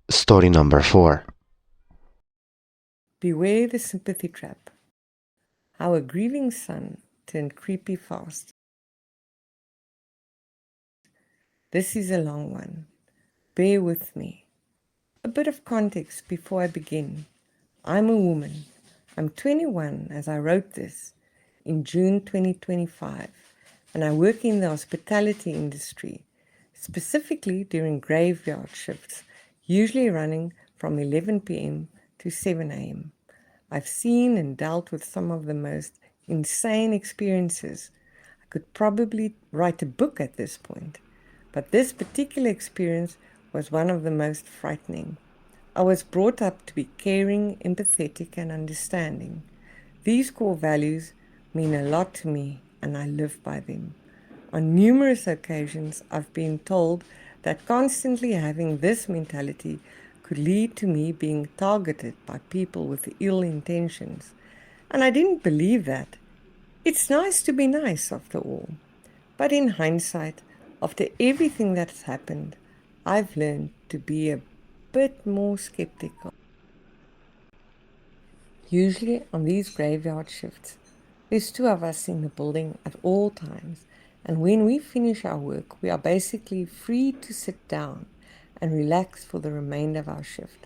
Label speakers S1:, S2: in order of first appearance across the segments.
S1: Story number 4.
S2: Beware the sympathy trap. How a grieving son turned creepy fast. This is a long one. Bear with me. A bit of context before I begin. I'm a woman. I'm 21 as I wrote this in June 2025, and I work in the hospitality industry, specifically during graveyard shifts, usually running from 11 p.m. to 7 a.m. I've seen and dealt with some of the most insane experiences. I could probably write a book at this point, but this particular experience was one of the most frightening. I was brought up to be caring, empathetic, and understanding. These core values mean a lot to me, and I live by them. On numerous occasions, I've been told that constantly having this mentality could lead to me being targeted by people with ill intentions. And I didn't believe that. It's nice to be nice, after all. But in hindsight, after everything that's happened, I've learned to be a bit more skeptical. Usually on these graveyard shifts, there's 2 of us in the building at all times, and when we finish our work, we are basically free to sit down and relax for the remainder of our shift,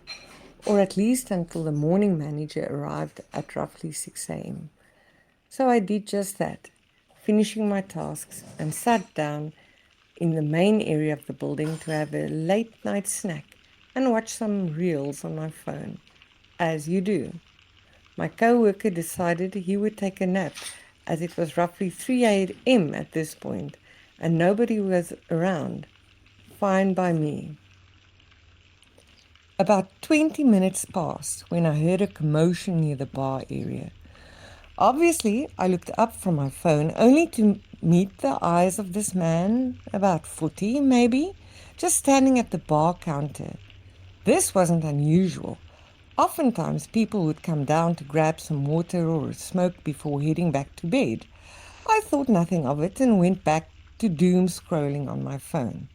S2: or at least until the morning manager arrived at roughly 6 a.m. So I did just that, finishing my tasks, and sat down in the main area of the building to have a late night snack and watch some reels on my phone, as you do. My co-worker decided he would take a nap, as it was roughly 3 a.m. at this point, and nobody was around. Fine by me. About 20 minutes passed when I heard a commotion near the bar area. Obviously, I looked up from my phone only to meet the eyes of this man, about 40 maybe, just standing at the bar counter. This wasn't unusual. Oftentimes, people would come down to grab some water or a smoke before heading back to bed. I thought nothing of it and went back to doom scrolling on my phone.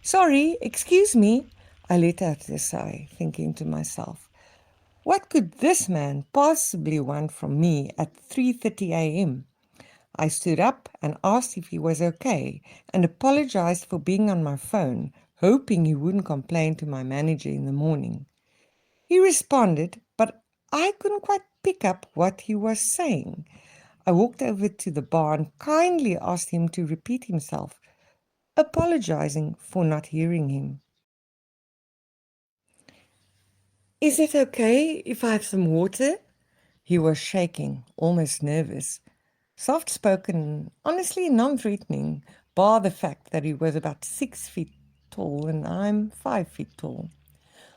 S2: Sorry, excuse me, I let out a sigh, thinking to myself, what could this man possibly want from me at 3:30 a.m.? I stood up and asked if he was okay and apologized for being on my phone, hoping he wouldn't complain to my manager in the morning. He responded, but I couldn't quite pick up what he was saying. I walked over to the bar and kindly asked him to repeat himself, apologizing for not hearing him. Is it okay if I have some water? He was shaking, almost nervous. Soft-spoken, honestly non-threatening, bar the fact that he was about 6 feet tall and I'm 5 feet tall.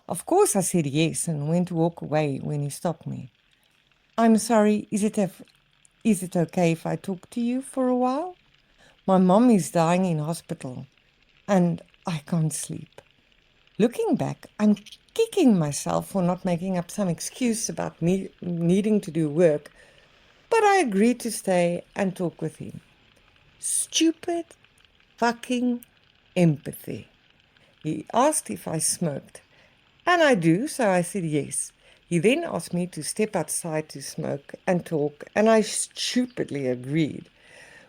S2: Of course I said yes and went to walk away when he stopped me. I'm sorry, is it okay if I talk to you for a while? My mom is dying in hospital and I can't sleep. Looking back, I'm kicking myself for not making up some excuse about me needing to do work, but I agreed to stay and talk with him. Stupid fucking empathy. He asked if I smoked, and I do, so I said yes. He then asked me to step outside to smoke and talk, and I stupidly agreed.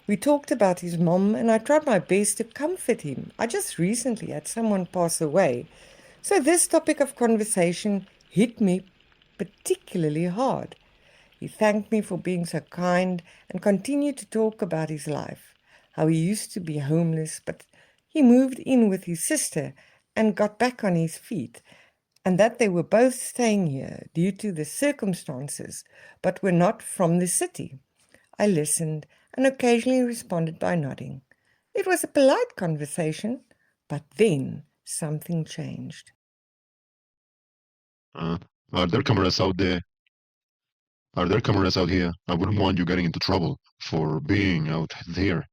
S2: We talked about his mom, and I tried my best to comfort him. I just recently had someone pass away, so this topic of conversation hit me particularly hard. He thanked me for being so kind and continued to talk about his life, how he used to be homeless, but he moved in with his sister and got back on his feet, and that they were both staying here due to the circumstances, but were not from the city. I listened and occasionally responded by nodding. It was a polite conversation, but then something changed.
S3: Uh, are there cameras out there? Are there cameras out here? I wouldn't want you getting into trouble for being out there.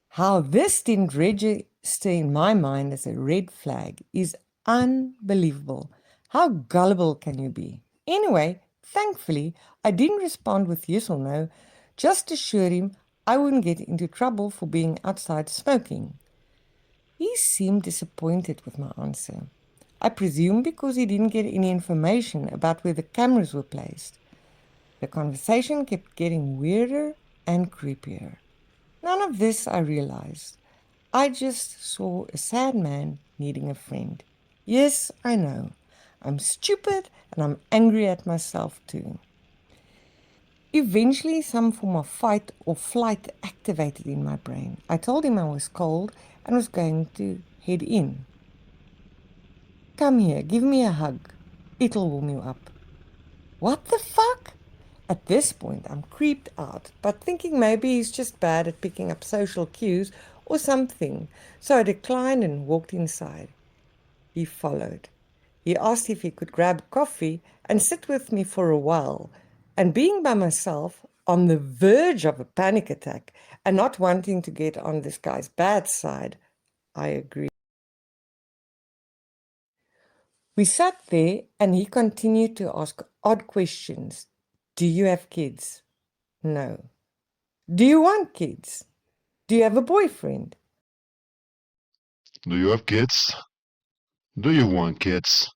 S2: How this didn't register in my mind as a red flag is unbelievable. How gullible can you be? Anyway, thankfully, I didn't respond with yes or no, just assured him I wouldn't get into trouble for being outside smoking. He seemed disappointed with my answer. I presume because he didn't get any information about where the cameras were placed. The conversation kept getting weirder and creepier. None of this I realized. I just saw a sad man needing a friend. Yes, I know. I'm stupid and I'm angry at myself too. Eventually, some form of fight or flight activated in my brain. I told him I was cold and was going to head in. Come here, give me a hug. It'll warm you up. What the fuck? At this point, I'm creeped out, but thinking maybe he's just bad at picking up social cues or something. So I declined and walked inside. He followed. He asked if he could grab coffee and sit with me for a while. And being by myself, on the verge of a panic attack, and not wanting to get on this guy's bad side, I agreed. We sat there and he continued to ask odd questions. Do you have kids? No. Do you want kids? Do you have a boyfriend?
S3: Do you have kids? Do you want kids?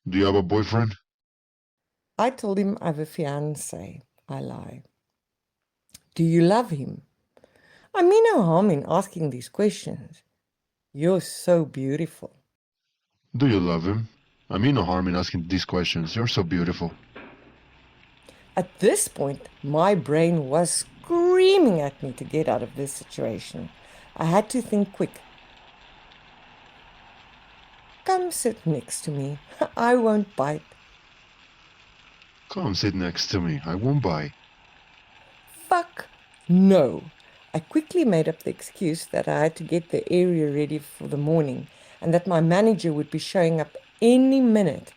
S3: Do you have a boyfriend?
S2: I told him I have a fiancé. I lie. Do you love him? I mean no harm in asking these questions. You're so beautiful.
S3: Do you love him? I mean no harm in asking these questions. You're so beautiful.
S2: At this point, my brain was screaming at me to get out of this situation. I had to think quick. Come sit next to me. I won't bite.
S3: Come sit next to me. I won't bite.
S2: Fuck no. I quickly made up the excuse that I had to get the area ready for the morning and that my manager would be showing up any minute.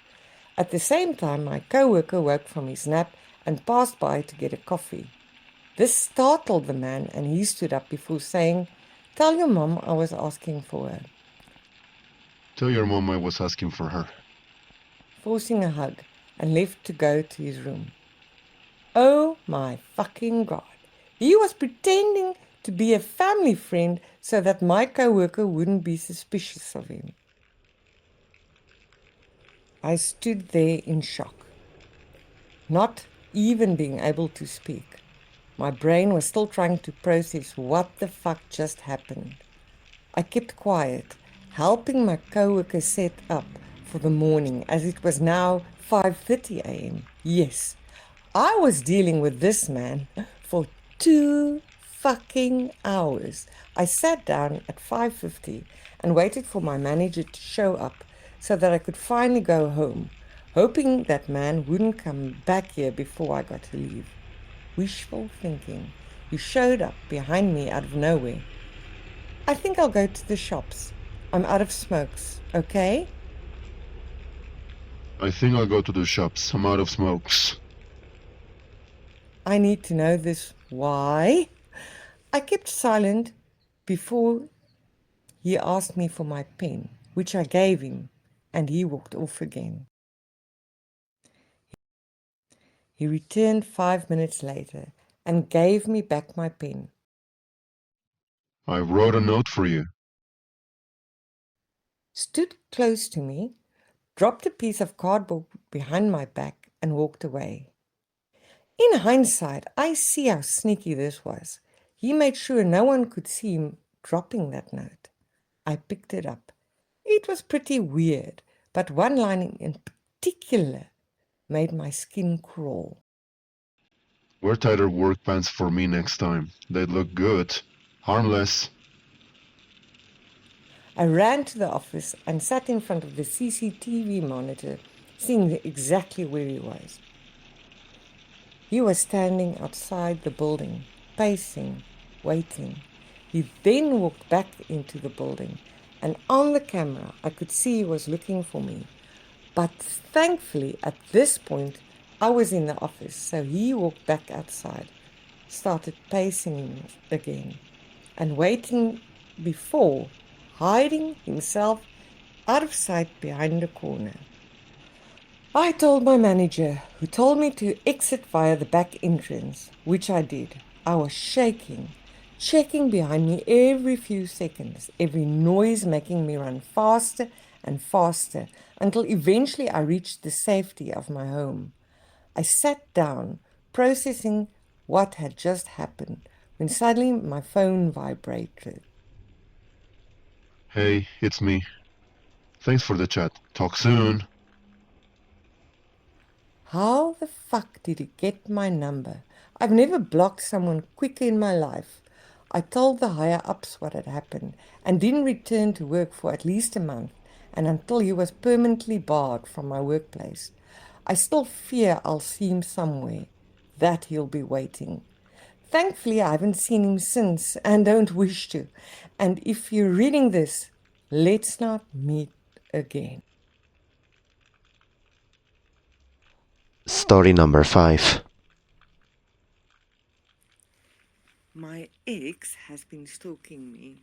S2: At the same time, my co-worker woke from his nap and passed by to get a coffee. This startled the man and he stood up before saying, "Tell your mom I was asking for her,"
S3: Tell your mom I was asking for her.
S2: forcing a hug, and left to go to his room. Oh my fucking God. He was pretending to be a family friend so that my co-worker wouldn't be suspicious of him. I stood there in shock, not even being able to speak. My brain was still trying to process what the fuck just happened. I kept quiet, helping my co-worker set up for the morning as it was now 5:30 a.m. Yes, I was dealing with this man for 2 fucking hours. I sat down at 5:50 and waited for my manager to show up so that I could finally go home, hoping that man wouldn't come back here before I got to leave. Wishful thinking. He showed up behind me out of nowhere. I think I'll go to the shops. I'm out of smokes, okay?
S3: I think I'll go to the shops. I'm out of smokes.
S2: I need to know this. Why? I kept silent before he asked me for my pen, which I gave him, and he walked off again. He returned 5 minutes later and gave me back my pen.
S3: I wrote a note for you.
S2: Stood close to me, dropped a piece of cardboard behind my back, and walked away. In hindsight, I see how sneaky this was. He made sure no one could see him dropping that note. I picked it up. It was pretty weird, but one line in particular made my skin crawl.
S3: Wear tighter work pants for me next time. They'd look good. Harmless.
S2: I ran to the office and sat in front of the CCTV monitor, seeing exactly where he was. He was standing outside the building, pacing, waiting. He then walked back into the building, and on the camera I could see he was looking for me. But thankfully, at this point, I was in the office, so he walked back outside, started pacing again, and waiting before hiding himself out of sight behind a corner. I told my manager, who told me to exit via the back entrance, which I did. I was shaking, checking behind me every few seconds, every noise making me run faster and faster until eventually I reached the safety of my home. I sat down, processing what had just happened, when suddenly my phone vibrated.
S3: Hey, it's me. Thanks for the chat. Talk soon.
S2: How the fuck did he get my number? I've never blocked someone quicker in my life. I told the higher ups what had happened and didn't return to work for at least a month, and until he was permanently barred from my workplace. I still fear I'll see him somewhere, that he'll be waiting. Thankfully, I haven't seen him since and don't wish to. And if you're reading this, let's not meet again.
S1: Story number 5.
S2: My ex has been stalking me.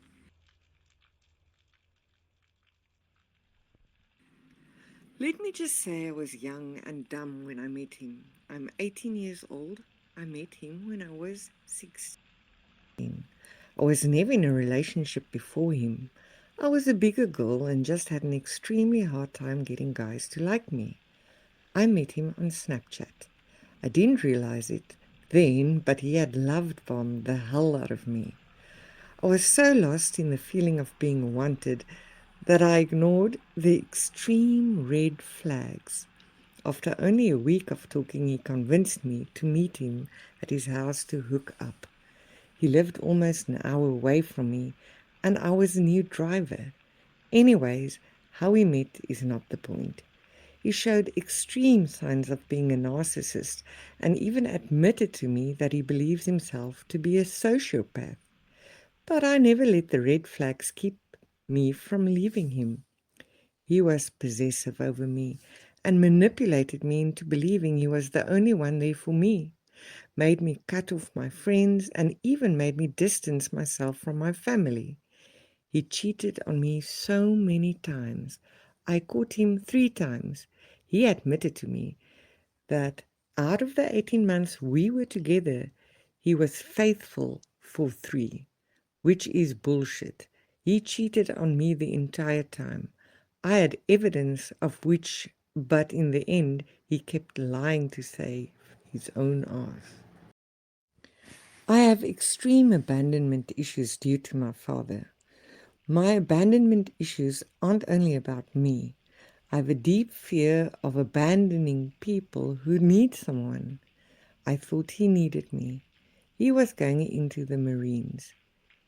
S2: Let me just say I was young and dumb when I met him. I'm 18 years old. I met him when I was 16. I was never in a relationship before him. I was a bigger girl and just had an extremely hard time getting guys to like me. I met him on Snapchat. I didn't realize it then, but he had loved bombed the hell out of me. I was so lost in the feeling of being wanted that I ignored the extreme red flags. After only a week of talking, he convinced me to meet him at his house to hook up. He lived almost an hour away from me, and I was a new driver. Anyways, how we met is not the point. He showed extreme signs of being a narcissist and even admitted to me that he believes himself to be a sociopath. But I never let the red flags keep me from leaving him. He was possessive over me and manipulated me into believing he was the only one there for me, made me cut off my friends, and even made me distance myself from my family. He cheated on me so many times. I caught him 3 times. He admitted to me that out of the 18 months we were together, he was faithful for 3, which is bullshit. He cheated on me the entire time. I had evidence of which, but in the end, he kept lying to save his own ass. I have extreme abandonment issues due to my father. My abandonment issues aren't only about me. I have a deep fear of abandoning people who need someone. I thought he needed me. He was going into the Marines.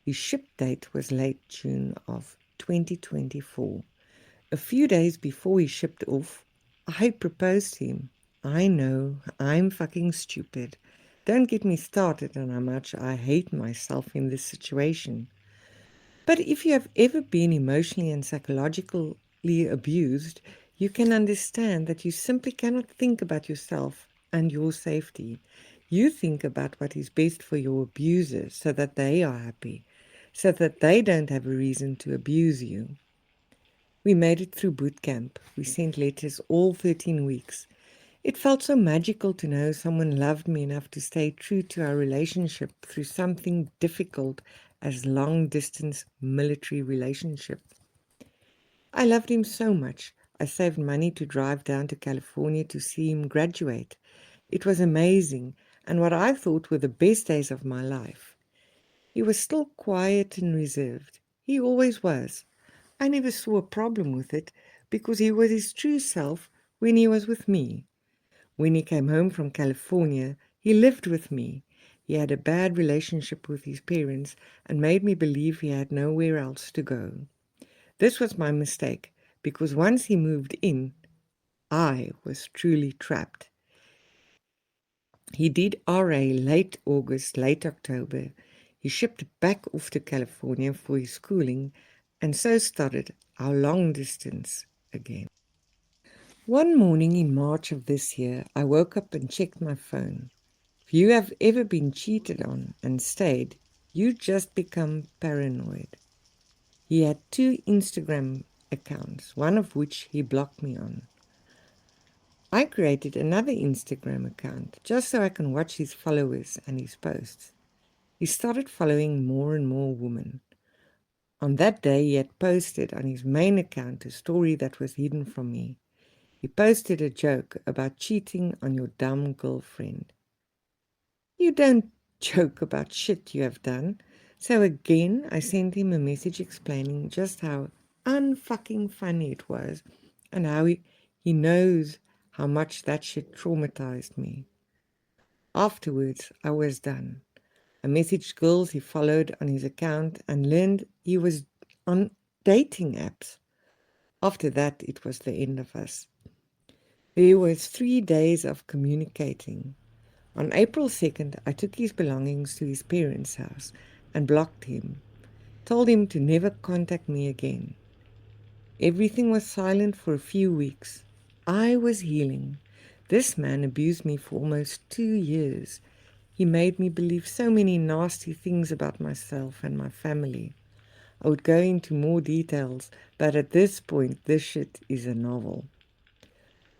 S2: His ship date was late June of 2024. A few days before he shipped off, I proposed to him. I know, I'm fucking stupid. Don't get me started on how much I hate myself in this situation. But if you have ever been emotionally and psychologically abused, you can understand that you simply cannot think about yourself and your safety. You think about what is best for your abuser so that they are happy, so that they don't have a reason to abuse you. We made it through boot camp. We sent letters all 13 weeks. It felt so magical to know someone loved me enough to stay true to our relationship through something difficult as long-distance military relationship. I loved him so much. I saved money to drive down to California to see him graduate. It was amazing and what I thought were the best days of my life. He was still quiet and reserved. He always was. I never saw a problem with it because he was his true self when he was with me. When he came home from California, he lived with me. He had a bad relationship with his parents and made me believe he had nowhere else to go. This was my mistake because once he moved in, I was truly trapped. He did RA late August, late October. He shipped back off to California for his schooling and so started our long distance again. One morning in March of this year, I woke up and checked my phone. If you have ever been cheated on and stayed, you just become paranoid. He had 2 Instagram accounts, one of which he blocked me on. I created another Instagram account just so I can watch his followers and his posts. He started following more and more women. On that day, he had posted on his main account a story that was hidden from me. He posted a joke about cheating on your dumb girlfriend. You don't joke about shit you have done. So again, I sent him a message explaining just how unfucking funny it was and how he knows how much that shit traumatized me. Afterwards, I was done. I messaged girls he followed on his account and learned he was on dating apps. After that, it was the end of us. There was 3 days of communicating. On April 2nd, I took his belongings to his parents' house and blocked him, told him to never contact me again. Everything was silent for a few weeks. I was healing. This man abused me for almost 2 years. He made me believe so many nasty things about myself and my family. I would go into more details, but at this point, this shit is a novel.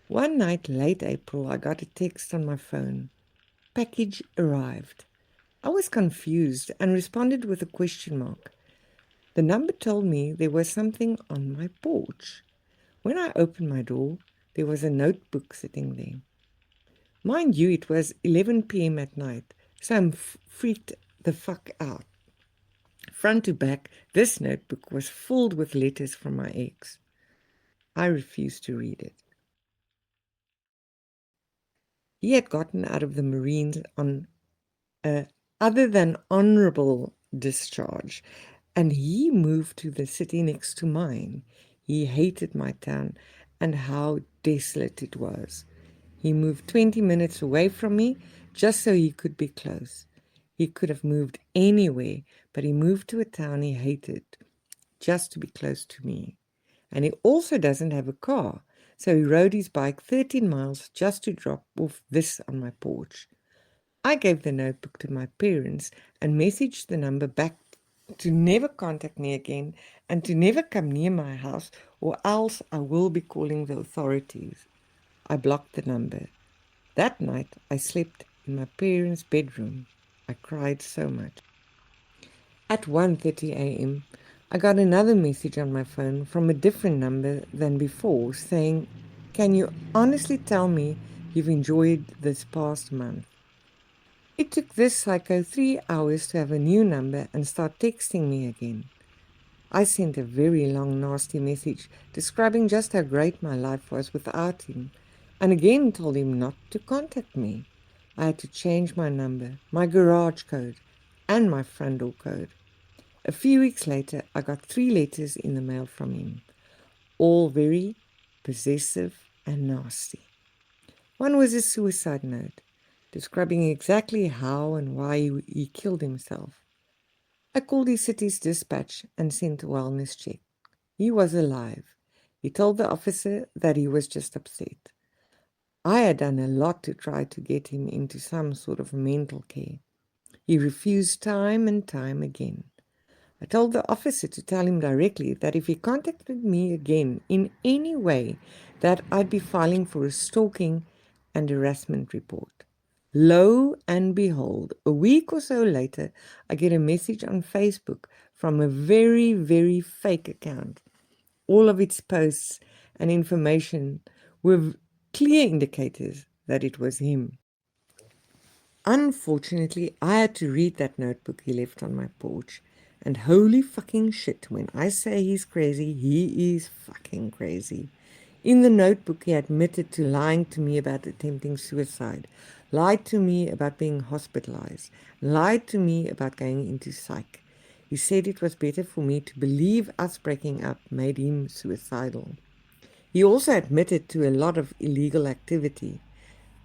S2: One night, late April, I got a text on my phone. Package arrived. I was confused and responded with a question mark. The number told me there was something on my porch. When I opened my door, there was a notebook sitting there. Mind you, it was 11 p.m. at night, so I'm freaked the fuck out. Front to back, this notebook was filled with letters from my ex. I refused to read it. He had gotten out of the Marines on a other than honorable discharge, and he moved to the city next to mine. He hated my town and how desolate it was. He moved 20 minutes away from me just so he could be close. He could have moved anywhere, but he moved to a town he hated just to be close to me. And he also doesn't have a car, so he rode his bike 13 miles just to drop off this on my porch. I gave the notebook to my parents and messaged the number back to never contact me again and to never come near my house, or else I will be calling the authorities. I blocked the number. That night, I slept in my parents' bedroom. I cried so much. At 1:30 a.m., I got another message on my phone from a different number than before saying, "Can you honestly tell me you've enjoyed this past month?" It took this psycho 3 hours to have a new number and start texting me again. I sent a very long, nasty message describing just how great my life was without him, and again told him not to contact me. I had to change my number, my garage code, and my front door code. A few weeks later, I got 3 letters in the mail from him, all very possessive and nasty. One was a suicide note, describing exactly how and why he killed himself. I called his city's dispatch and sent a wellness check. He was alive. He told the officer that he was just upset. I had done a lot to try to get him into some sort of mental care. He refused time and time again. I told the officer to tell him directly that if he contacted me again in any way, that I'd be filing for a stalking and harassment report. Lo and behold, a week or so later, I get a message on Facebook from a very, very fake account. All of its posts and information were clear indicators that it was him. Unfortunately, I had to read that notebook he left on my porch. And holy fucking shit, when I say he's crazy, he is fucking crazy. In the notebook, he admitted to lying to me about attempting suicide, lied to me about being hospitalized, lied to me about going into psych. He said it was better for me to believe us breaking up made him suicidal. He also admitted to a lot of illegal activity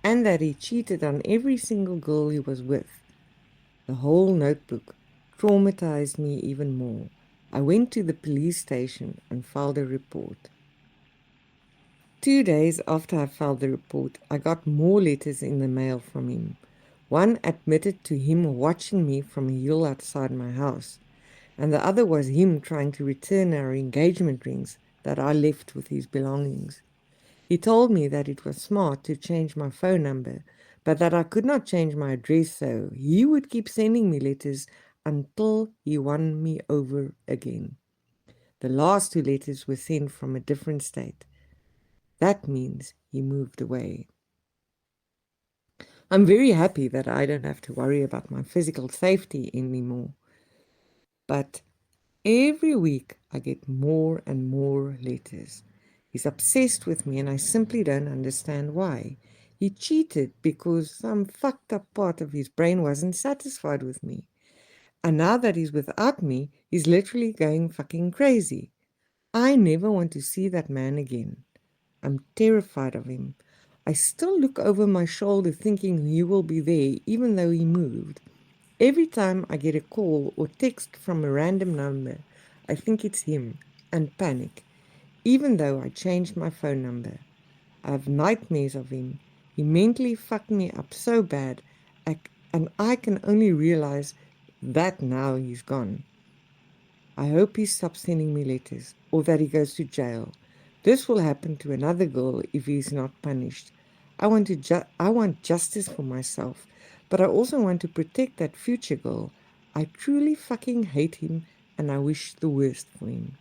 S2: and that he cheated on every single girl he was with. The whole notebook traumatized me even more. I went to the police station and filed a report. 2 days after I filed the report, I got more letters in the mail from him. One admitted to him watching me from a hill outside my house, and the other was him trying to return our engagement rings that I left with his belongings. He told me that it was smart to change my phone number but that I could not change my address, so he would keep sending me letters until he won me over again. The last 2 letters were sent from a different state. That means he moved away. I'm very happy that I don't have to worry about my physical safety anymore. But every week I get more and more letters. He's obsessed with me and I simply don't understand why. He cheated because some fucked up part of his brain wasn't satisfied with me. And now that he's without me, he's literally going fucking crazy. I never want to see that man again. I'm terrified of him. I still look over my shoulder thinking he will be there even though he moved. Every time I get a call or text from a random number, I think it's him and panic, even though I changed my phone number. I have nightmares of him. He mentally fucked me up so bad, and I can only realize that now he's gone. I hope he stops sending me letters or that he goes to jail. This will happen to another girl if he is not punished. I want justice for myself, but I also want to protect that future girl. I truly fucking hate him and I wish the worst for him.